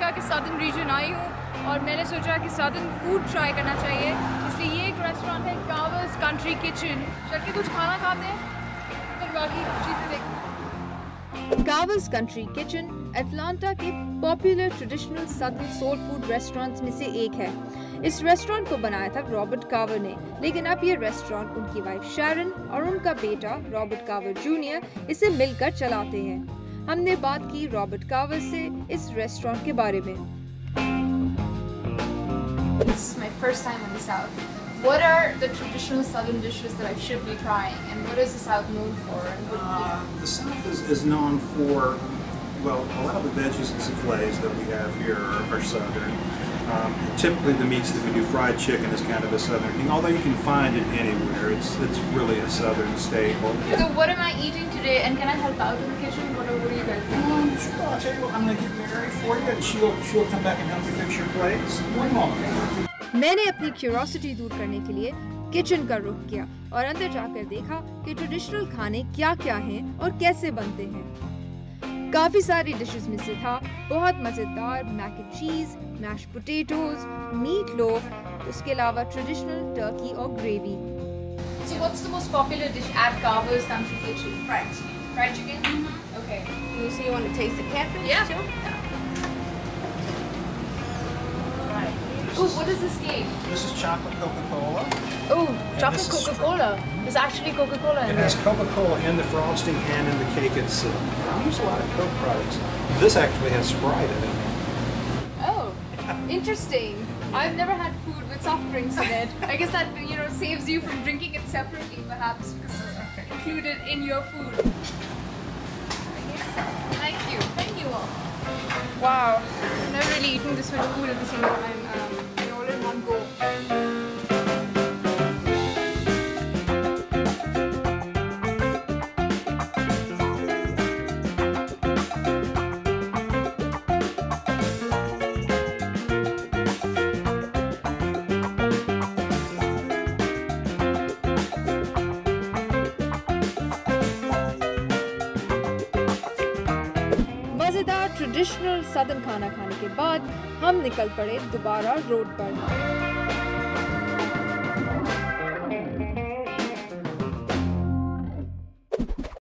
Atlanta के southern reason I हूँ और मैंने सोचा कि साउदर्न फूड ट्राई करना चाहिए, इसलिए ये एक रेस्टोरेंट है गावर्स कंट्री किचन। चल के कुछ खाना खाते हैं फिर बाकी चीज़ें देखते हैं। गावर्स कंट्री किचन अटलांटा के popular traditional southern soul food restaurants में से एक है। इस रेस्टोरेंट को बनाया था रॉबर्ट कार्वर ने, लेकिन अब ये रेस्टोरेंट उनकी वाइफ शैरन और उनका बेटा रॉबर्ट कार्वर जूनियर इसे मिलकर चलाते हैं। हमने बात की रॉबर्ट कार्वर से इस रेस्टोरेंट के बारे में। This is my first time in the South. What are the traditional Southern dishes that I should be trying, and what is the South known for? The South is known for, well, a lot of the veggies and souffles that we have here are Southern. Typically the meats that we do, fried chicken is kind of a Southern thing, although you can find it anywhere. It's really a Southern staple. So what am I eating today, and can I help out in the kitchen? What are you guys doing? Sure, I'll tell you what, I'm going to get Mary for you, and she'll come back and help you fix your plates. One moment. मैंने अपनी curiosity दूर करने के लिए kitchen का रुख किया और अंदर जाकर देखा कि ट्रेडिशनल खाने क्या क्या हैं और कैसे बनते हैं। काफी सारी डिशेस में से था बहुत मजेदार मैक एंड चीज, मैश पोटैटोज, मीट लोफ, उसके अलावा ट्रेडिशनल टर्की और gravy. So what's the most popular dish at Carver's Country Kitchen? Fried chicken. Fried chicken? Okay. So you want to taste the catfish? Yeah. Too? Oh, what is this cake? This is chocolate Coca-Cola. Oh, this chocolate is Coca-Cola. There's actually Coca-Cola in It there. has Coca-Cola in the frosting and in the cake itself. We use a lot of Coke products. This actually has Sprite in it. Oh, interesting. I've never had food with soft drinks in it. I guess that, saves you from drinking it separately perhaps because it's included in your food. Thank you. Thank you all. Wow. I've never really eaten this much food at the same time. All in one go. मजेदार traditional southern खाना खाने के बाद हम निकल पड़े दोबारा road पर।